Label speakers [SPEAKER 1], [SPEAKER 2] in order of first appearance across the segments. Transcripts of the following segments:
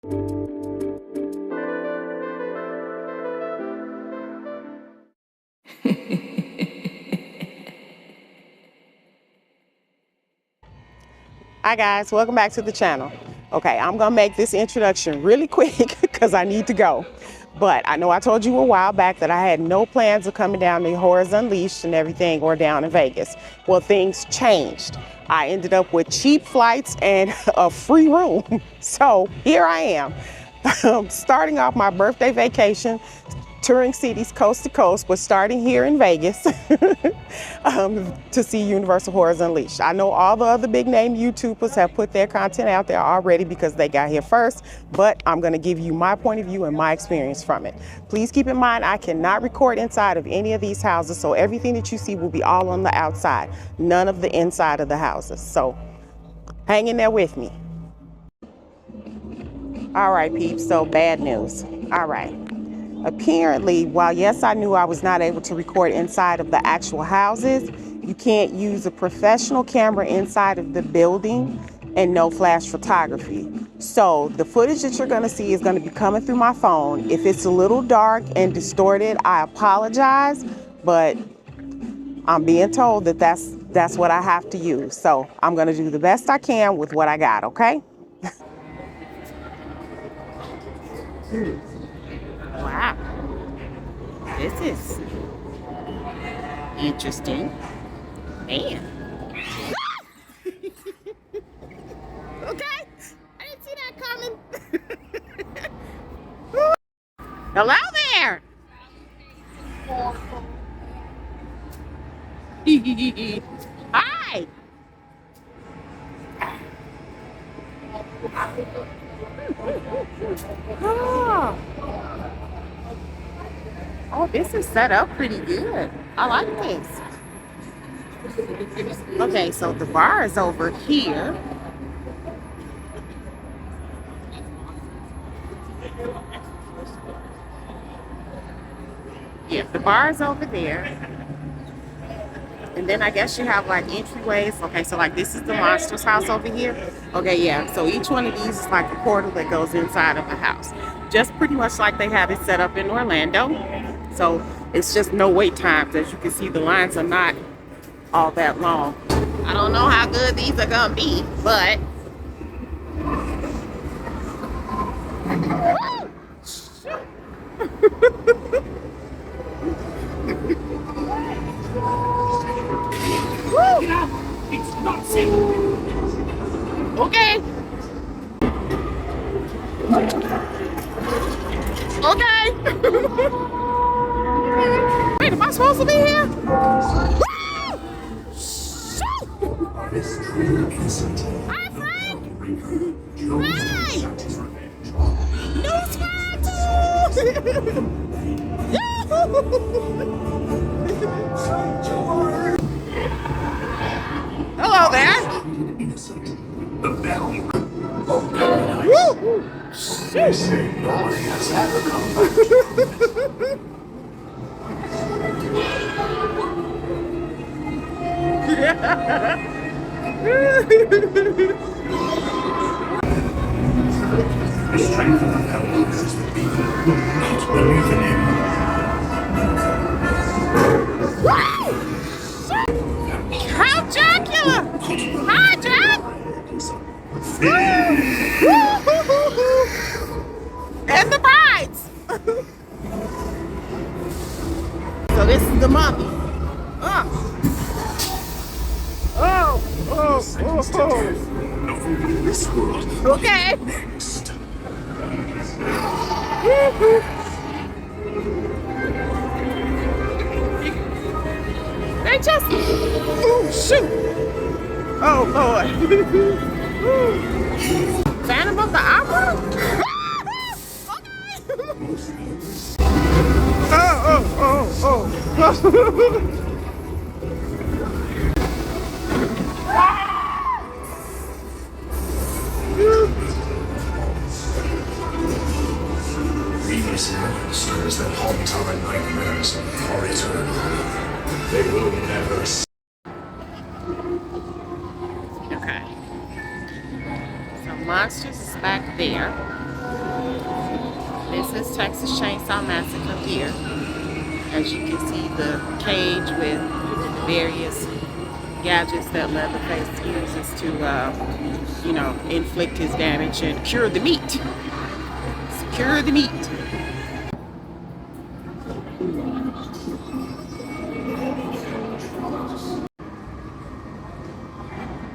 [SPEAKER 1] Hi guys, welcome back to the channel. Okay, I'm gonna make this introduction really quick because I need to go. But I know I told you a while back that I had no plans of coming down to Horrors Unleashed and everything or down in Vegas. Well, things changed. I ended up with cheap flights and a free room. So here I am, starting off my birthday vacation, touring cities coast to coast, but starting here in Vegas to see Universal Horrors Unleashed. I know all the other big name YouTubers have put their content out there already because they got here first, but I'm gonna give you my point of view and my experience from it. Please keep in mind, I cannot record inside of any of these houses, so everything that you see will be all on the outside, none of the inside of the houses. So hang in there with me. All right, peeps, so bad news. All right. Apparently, while yes, I knew I was not able to record inside of the actual houses, you can't use a professional camera inside of the building and no flash photography. So the footage that you're gonna see is gonna be coming through my phone. If it's a little dark and distorted, I apologize, but I'm being told that that's what I have to use. So I'm gonna do the best I can with what I got, okay? Wow, this is interesting. Man. Okay, I didn't see that coming. Hello there. Hi. Oh. Oh, this is set up pretty good. I like this. Okay, so the bar is over here. Yeah, the bar is over there. And then I guess you have like entryways. Okay, so like this is the Monsters house over here. Okay, yeah, so each one of these is like a portal that goes inside of the house. Just pretty much like they have it set up in Orlando. So it's just no wait times. As you can see, the lines are not all that long. I don't know how good these are gonna be, but
[SPEAKER 2] It's not safe.
[SPEAKER 1] okay. Okay. Wait, am I supposed to be here?
[SPEAKER 2] This true innocent.
[SPEAKER 1] Hi, Frank.
[SPEAKER 2] Jones
[SPEAKER 1] Hey.
[SPEAKER 2] exact his revenge.
[SPEAKER 1] Hello there.
[SPEAKER 2] Treated innocent. The bell. Oh, very nice. They say nobody has ever come back. The strength of the bell is the people who not believe in him.
[SPEAKER 1] Count Dracula. Hi, Jack. And the brides. So this is the mummy. Oh, oh.
[SPEAKER 2] No food in this world.
[SPEAKER 1] Okay.
[SPEAKER 2] Next.
[SPEAKER 1] They just, oh shoot. Oh Lord. Phantom of the Opera? Oh.
[SPEAKER 2] These monsters that haunt our nightmares are eternal. They will never
[SPEAKER 1] Okay. So Monsters is back there. This is Texas Chainsaw Massacre here. As you can see, the cage with various gadgets that Leatherface uses to, inflict his damage and cure the meat. Secure the meat.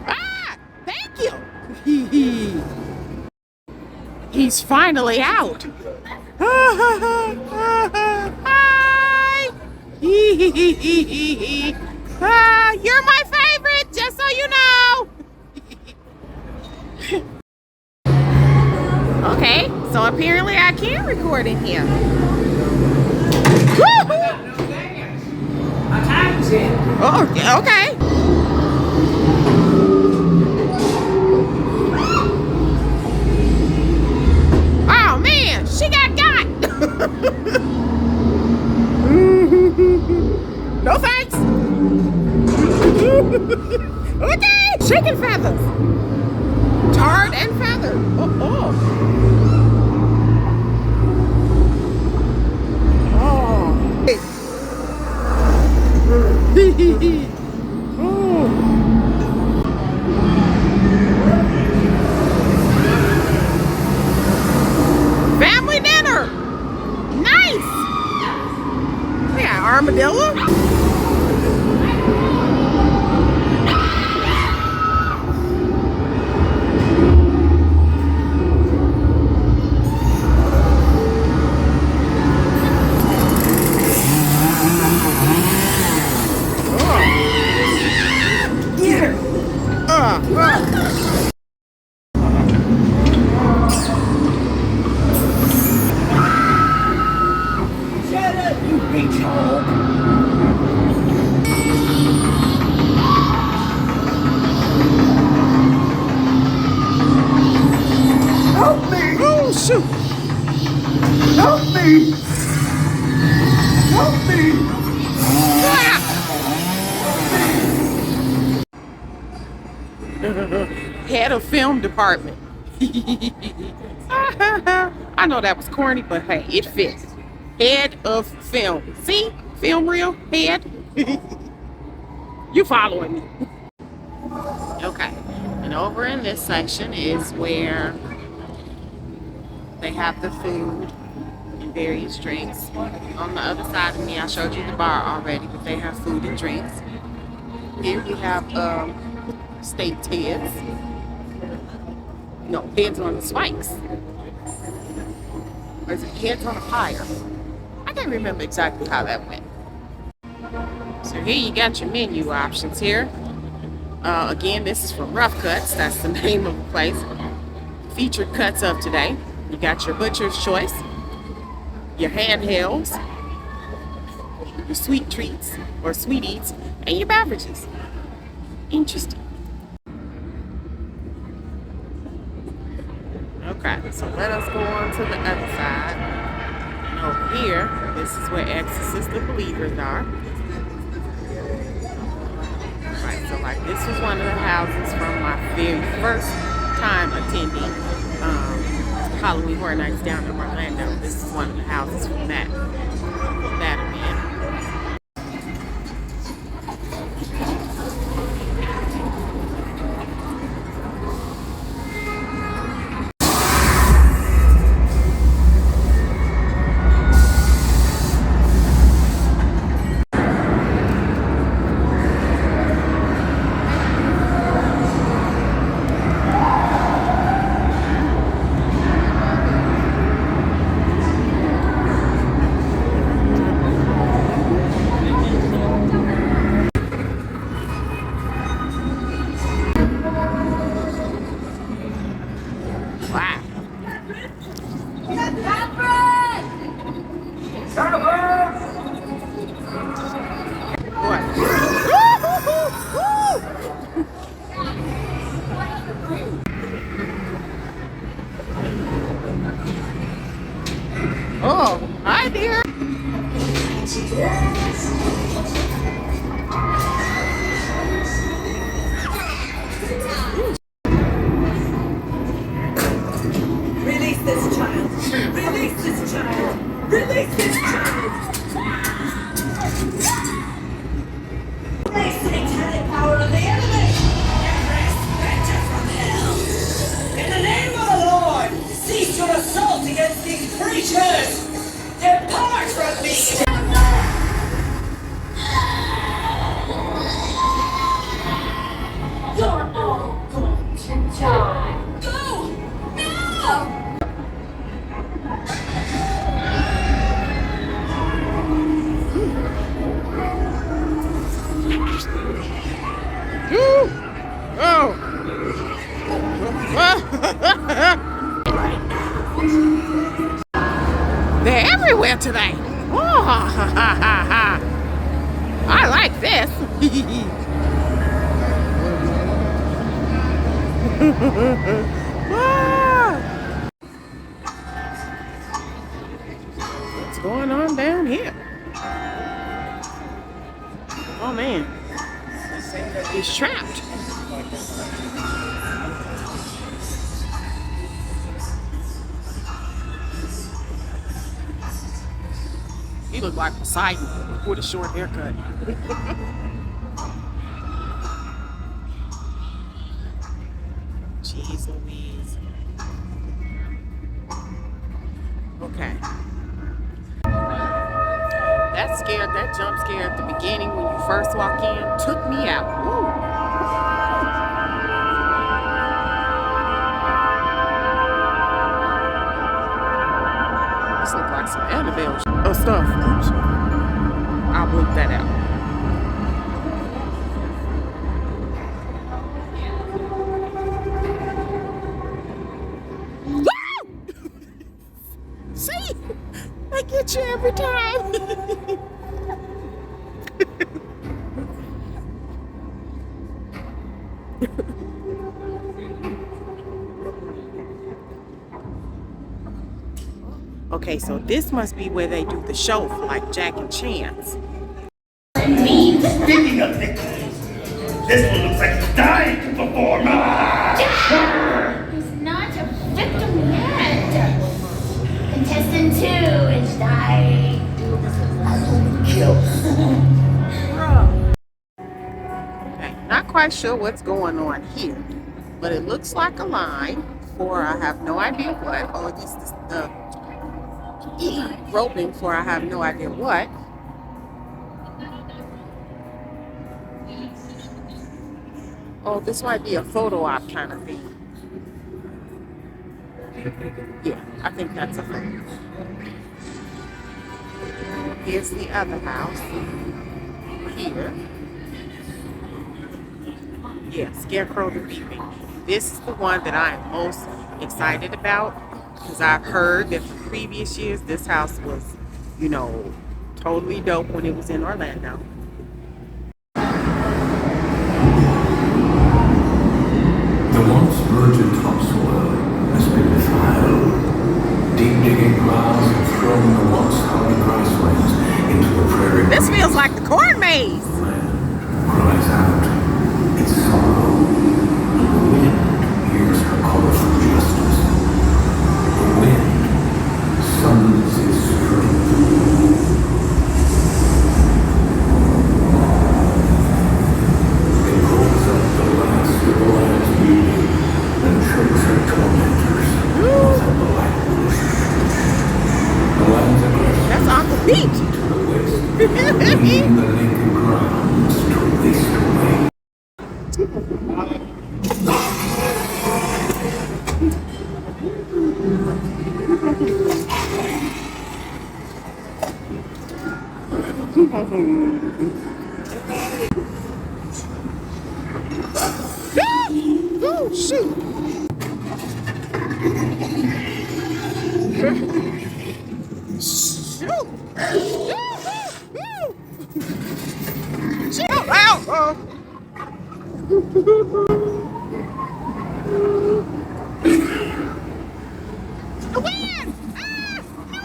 [SPEAKER 1] Ah! Thank you! He's finally out. Hi! You're my favorite, just so you know. Okay, so apparently I can record in here. Oh, okay. Oh man, she got. No thanks. Okay, chicken feathers. Tarred and feathered. Oh. Family dinner. Nice. Yeah, armadillo.
[SPEAKER 2] Help me!
[SPEAKER 1] Oh shoot!
[SPEAKER 2] Help me! Help me!
[SPEAKER 1] Head of film department. I know that was corny, but hey, it fits. Head of film. See? Film reel? Head? You following me? Okay. And over in this section is where they have the food and various drinks. On the other side of me, I showed you the bar already, but they have food and drinks. Here we have staked heads. No, heads on the spikes. Or is it heads on a pyre? I can't remember exactly how that went. So here you got your menu options here. Again, this is from Rough Cuts. That's the name of the place. Featured cuts of today. You got your butcher's choice, your handhelds, your sweet treats or sweet eats, and your beverages. Interesting. Okay, so let us go on to the other side. And over here, this is where Exorcist the Believers are. Right, so like this was one of the houses from my very first time attending Halloween Horror Nights down in Orlando. This is one of the houses from that event. Oh, hi dear.
[SPEAKER 3] Release this child. Release this child! Release this child! Release the satanic power of the enemy! Every specter from hell! In the name of the Lord, cease your assault against these creatures! Depart from me! You're all going to die! Go! No!
[SPEAKER 1] Oh! They're everywhere today. Oh, I like this. What's going on down here? Oh man, he's trapped. He looked like Poseidon with a short haircut. Jeez Louise. Okay. That jump scare at the beginning when you first walk in took me out. Woo. This looks like some Annabelle stuff. I'll bleep that out. See? I get you every time. Okay, so this must be where they do the show for like Jack and Chance.
[SPEAKER 4] Speaking of victims, this one looks like he's dying to perform.
[SPEAKER 5] He's not a victim yet. Contestant 2 is dying.
[SPEAKER 1] Okay, not quite sure what's going on here, but it looks like a line for I have no idea what. Oh, this is the roping for I have no idea what. Oh, this might be a photo op kind of thing. Yeah, I think that's a photo. Here's the other house. Here. Yeah, Scarecrow the Weeping. This is the one that I am most excited about because I've heard that for previous years this house was, you know, totally dope when it was in Orlando.
[SPEAKER 2] The once virgin topsoil has been defiled. Deep digging plows have thrown the once hardy grasslands into the prairie.
[SPEAKER 1] This feels like the corn maze.
[SPEAKER 2] The land cries out its sorrow, and the wind hears her call for justice. The wind summons its strength. It pulls up the last of the land's beauty and chokes her tormentors with a black bush. The land's aggressor
[SPEAKER 1] That's on the beach.
[SPEAKER 2] to the west, leaving the naked grounds to waste away.
[SPEAKER 1] Oh, shoot. Shoot. Shoot. Ow. The wind. Ah, no.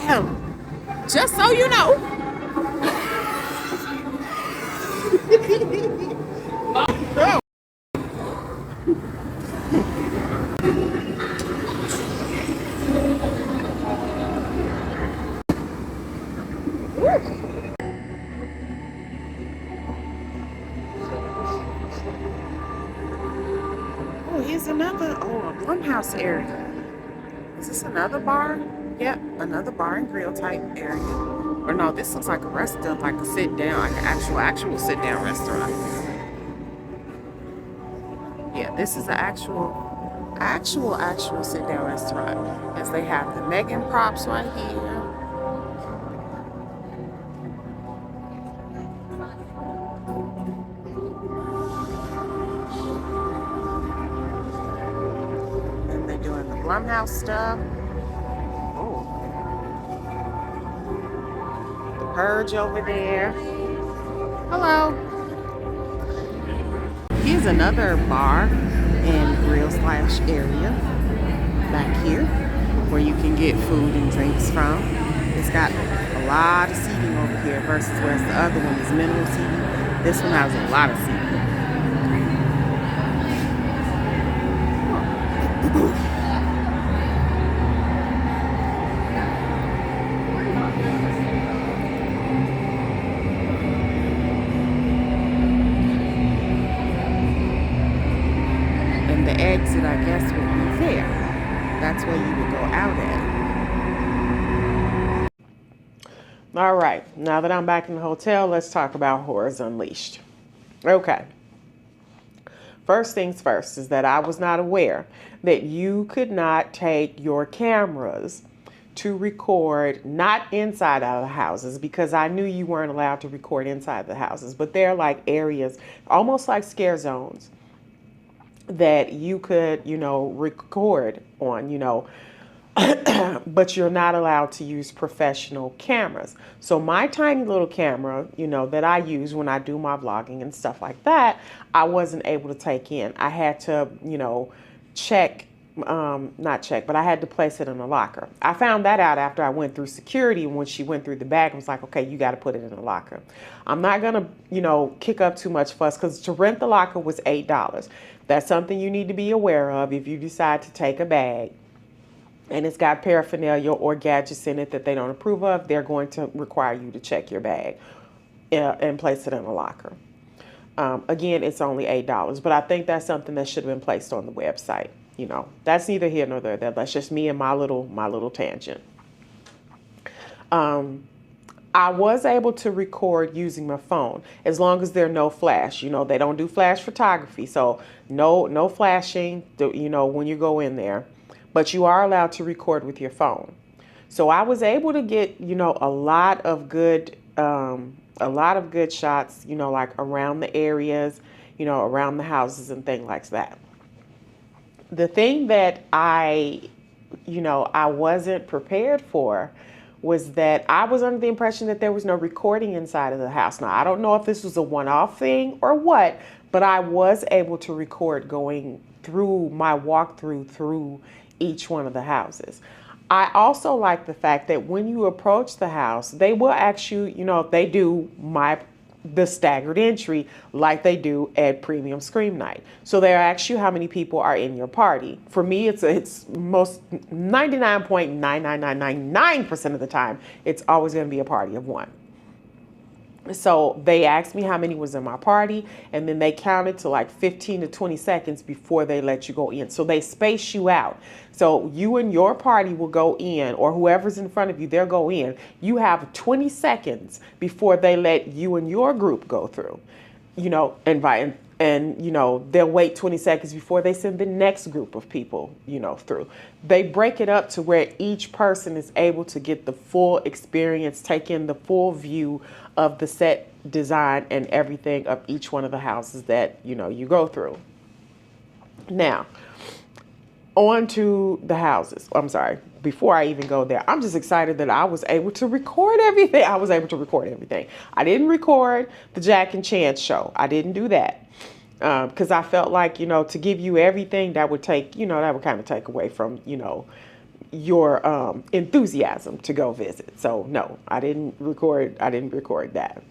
[SPEAKER 1] No. Just so you know. Oh, here's another, a Blumhouse area. Is this another bar? Yep, another bar and grill type area. Or no, this looks like a restaurant, like a sit down, like an actual sit down restaurant. Yeah, this is an actual sit down restaurant. As they have the Megan props right here. And they're doing the Blumhouse stuff. Oh, the Purge over there. Hello. Here's another bar and grill slash area back here where you can get food and drinks from. It's got a lot of seating over here versus whereas the other one is minimal seating. This one has a lot of seating. And the exit, I guess, would be there. That's where you would go out at. All right, now that I'm back in the hotel, let's talk about Horrors Unleashed. Okay. First things first is that I was not aware that you could not take your cameras to record not inside out of the houses, because I knew you weren't allowed to record inside the houses, but they're like areas, almost like scare zones, that you could, record on, but you're not allowed to use professional cameras. So my tiny little camera, that I use when I do my vlogging and stuff like that, I wasn't able to take in. I had to, check, not check, but I had to place it in a locker. I found that out after I went through security, and when she went through the bag, I was like, okay, you got to put it in a locker. I'm not going to, kick up too much fuss, because to rent the locker was $8. That's something you need to be aware of if you decide to take a bag and it's got paraphernalia or gadgets in it that they don't approve of. They're going to require you to check your bag and place it in a locker. Again, it's only $8, but I think that's something that should have been placed on the website. That's neither here nor there. That's just me and my little tangent. I was able to record using my phone as long as there's no flash. They don't do flash photography, so no flashing, when you go in there. But you are allowed to record with your phone. So I was able to get, a lot of good shots, like around the areas, around the houses and things like that. The thing that I wasn't prepared for was that I was under the impression that there was no recording inside of the house. Now, I don't know if this was a one-off thing or what, but I was able to record going through my walkthrough through each one of the houses. I also like the fact that when you approach the house, they will ask you, if they do the staggered entry like they do at Premium Scream Night. So they'll ask you how many people are in your party. For me, it's most 99.99999% of the time, it's always going to be a party of one. So they asked me how many was in my party, and then they counted to like 15 to 20 seconds before they let you go in. So they space you out. So you and your party will go in, or whoever's in front of you, they'll go in. You have 20 seconds before they let you and your group go through, and they'll wait 20 seconds before they send the next group of people, through. They break it up to where each person is able to get the full experience, take in the full view of the set design and everything of each one of the houses that, you go through. Now, on to the houses. I'm sorry, before I even go there, I'm just excited that I was able to record everything. I I didn't record the Jack and Chance show. I didn't do that. Because I felt like, to give you everything, that would take, that would kind of take away from, your enthusiasm to go visit. So no, I didn't record that.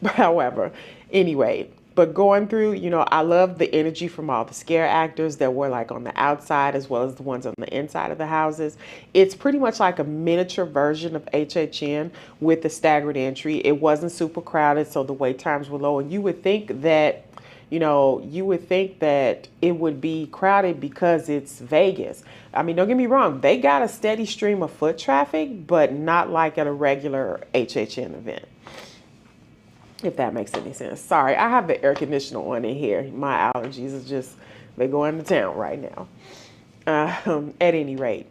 [SPEAKER 1] However, anyway, but going through, I love the energy from all the scare actors that were like on the outside as well as the ones on the inside of the houses. It's pretty much like a miniature version of HHN with the staggered entry. It wasn't super crowded, so the wait times were low. And you would think that, You know, you would think that it would be crowded because it's Vegas. I mean, don't get me wrong, they got a steady stream of foot traffic, but not like at a regular HHN event, if that makes any sense. Sorry, I have the air conditioner on in here. My allergies is just, they're going to town right now. At any rate.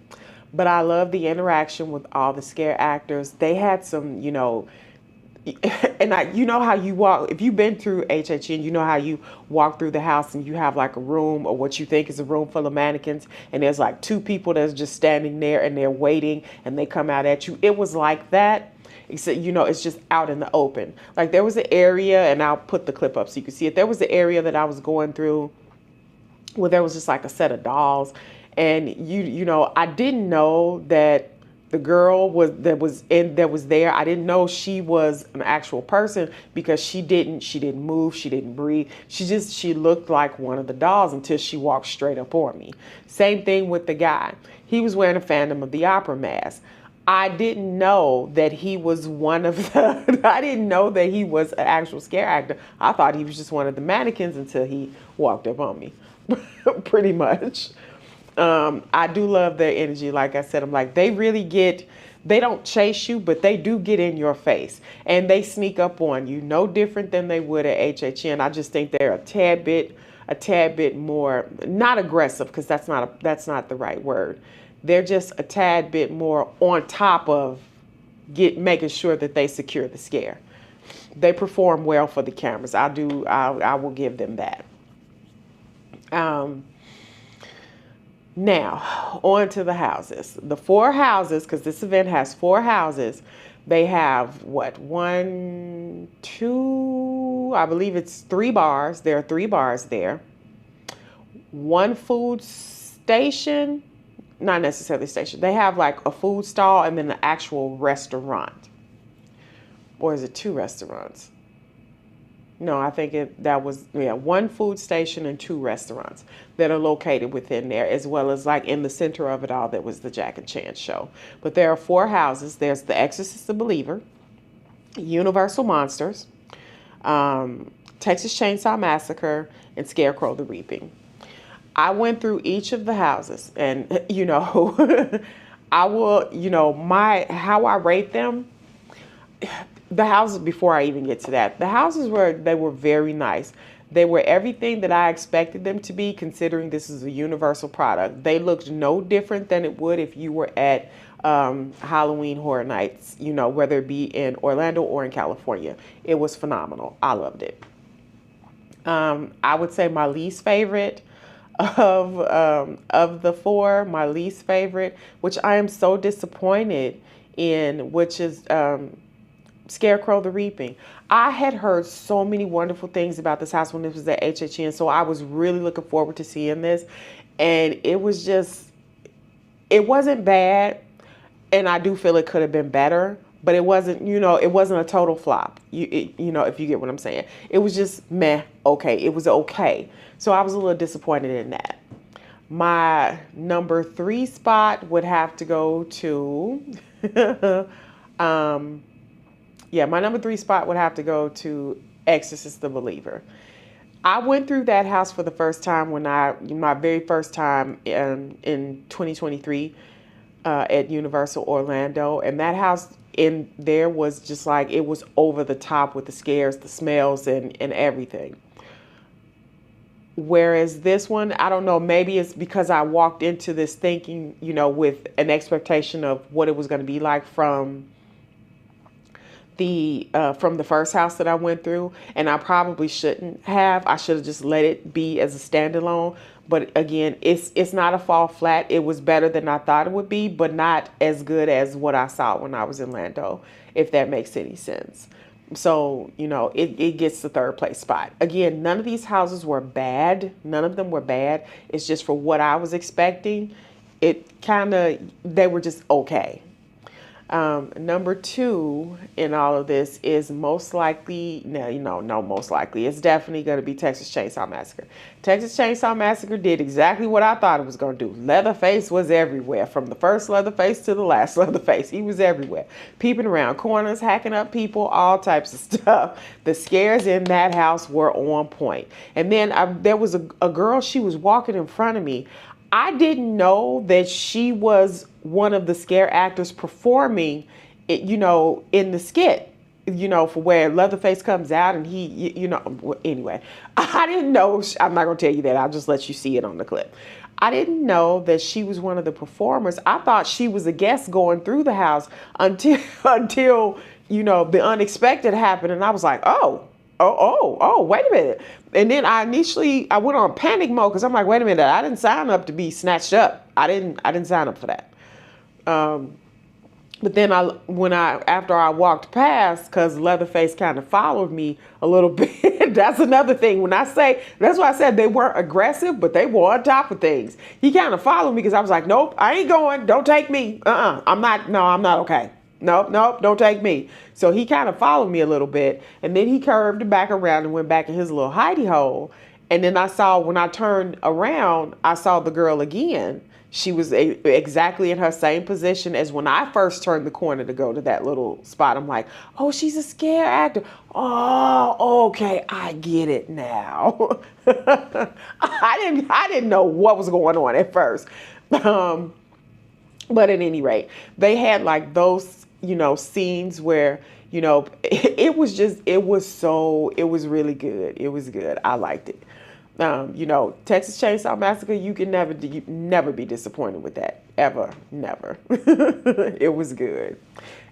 [SPEAKER 1] But I love the interaction with all the scare actors. They had some, you know, and you know how you walk, if you've been through HHN, you know how you walk through the house and you have like a room or what you think is a room full of mannequins, and there's like two people that's just standing there and they're waiting and they come out at you. It was like that, except, you know, it's just out in the open. Like there was an area, and I'll put the clip up so you can see it. There was an area that I was going through where there was just like a set of dolls, and you know, I didn't know that the girl that was there. I didn't know she was an actual person because she didn't move, she didn't breathe. She looked like one of the dolls until she walked straight up on me. Same thing with the guy. He was wearing a Phantom of the Opera mask. I didn't know that he was one of the, I didn't know that he was an actual scare actor. I thought he was just one of the mannequins until he walked up on me, pretty much. I do love their energy. Like I said, I'm like, they don't chase you, but they do get in your face and they sneak up on you, no different than they would at HHN. I just think they're a tad bit more, not aggressive, because that's not the right word. They're just a tad bit more on top of making sure that they secure the scare. They perform well for the cameras. I will give them that. Now, on to the houses. The 4 houses, because this event has 4 houses. They have, what, 1, 2, I believe it's 3 bars. There are 3 bars there. 1 food station, not necessarily station. They have like a food stall and then an actual restaurant. Or is it 2 restaurants? No, I think that was 1 food station and 2 restaurants that are located within there, as well as like in the center of it all, that was the Jack and Chance show. But there are 4 houses. There's the Exorcist the Believer, Universal Monsters, Texas Chainsaw Massacre, and Scarecrow the Reaping. I went through each of the houses, and you know, I will, you know, how I rate them. The houses, before I even get to that, the houses were very nice. They were everything that I expected them to be, considering this is a Universal product. They looked no different than it would if you were at Halloween Horror Nights, you know, whether it be in Orlando or in California. It was phenomenal. I loved it. I would say my least favorite of the 4, my least favorite, which I am so disappointed in, which is Scarecrow the Reaping. I had heard so many wonderful things about this house when this was at HHN, so I was really looking forward to seeing this, and it wasn't bad, and I do feel it could have been better, but it wasn't, you know, it wasn't a total flop. You know, if you get what I'm saying. It was just meh, okay. It was okay. So I was a little disappointed in that. My number 3 spot would have to go to my number 3 spot would have to go to Exorcist the Believer. I went through that house for the first time my very first time in 2023 at Universal Orlando, and that house in there was just like, it was over the top with the scares, the smells, and everything. Whereas this one, I don't know, maybe it's because I walked into this thinking, you know, with an expectation of what it was going to be like from the first house that I went through, and I probably shouldn't have. I should have just let it be as a standalone. But again, it's not a fall flat. It was better than I thought it would be, but not as good as what I saw when I was in Orlando, if that makes any sense. So, you know, it gets the 3rd place spot. Again, none of these houses were bad. None of them were bad. It's just for what I was expecting. They were just okay. Number 2 in all of this is most likely, no, most likely, it's definitely going to be Texas Chainsaw Massacre. Texas Chainsaw Massacre did exactly what I thought it was going to do. Leatherface was everywhere, from the first Leatherface to the last Leatherface. He was everywhere, peeping around corners, hacking up people, all types of stuff. The scares in that house were on point. And then there was a girl, she was walking in front of me. I didn't know that she was one of the scare actors performing it, in the skit, for where Leatherface comes out and he, anyway, I didn't know, I'm not going to tell you that. I'll just let you see it on the clip. I didn't know that she was one of the performers. I thought she was a guest going through the house until, the unexpected happened. And I was like, oh, wait a minute. And then I went on panic mode because I'm like, wait a minute, I didn't sign up to be snatched up. I didn't sign up for that. But then after I walked past, because Leatherface kind of followed me a little bit. That's another thing. That's why I said they weren't aggressive, but they were on top of things. He kind of followed me because I was like, nope, I ain't going. Don't take me. I'm not okay. Nope, don't take me. So he kind of followed me a little bit, and then he curved back around and went back in his little hidey hole. And then when I turned around, I saw the girl again. She was exactly in her same position as when I first turned the corner to go to that little spot. I'm like, oh, she's a scare actor. Oh, okay, I get it now. I didn't know what was going on at first. But at any rate, they had like those, scenes where, it was really good. It was good. I liked it. Texas Chainsaw Massacre, you can never be disappointed with that. Ever. Never. It was good.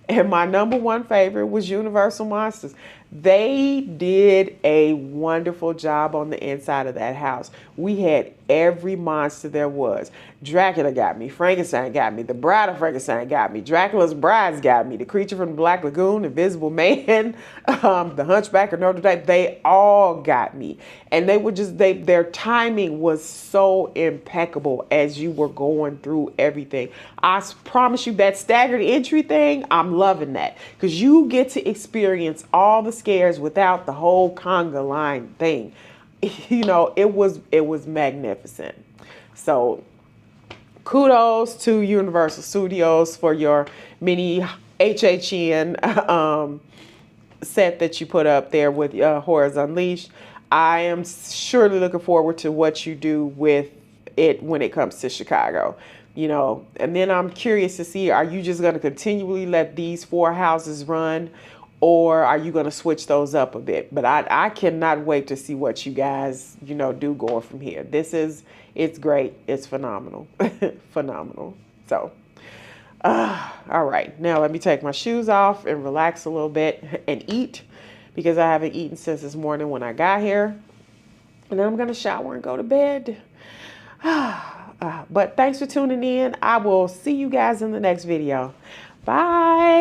[SPEAKER 1] And my number 1 favorite was Universal Monsters. They did a wonderful job on the inside of that house. We had every monster there was. Dracula got me. Frankenstein got me. The Bride of Frankenstein got me. Dracula's Brides got me. The Creature from the Black Lagoon, Invisible Man, the Hunchback of Notre Dame. They all got me. And they were their timing was so impeccable as you were going through everything. I promise you that staggered entry thing, I'm loving that. Because you get to experience all the scares without the whole conga line thing. It was magnificent. So kudos to Universal Studios for your mini HHN set that you put up there with Horrors Unleashed. I am surely looking forward to what you do with it when it comes to Chicago. And then I'm curious to see, are you just going to continually let these 4 houses run, or are you going to switch those up a bit? But I cannot wait to see what you guys, do going from here. It's great. It's phenomenal. Phenomenal. So, all right. Now let me take my shoes off and relax a little bit and eat, because I haven't eaten since this morning when I got here. And then I'm going to shower and go to bed. But thanks for tuning in. I will see you guys in the next video. Bye.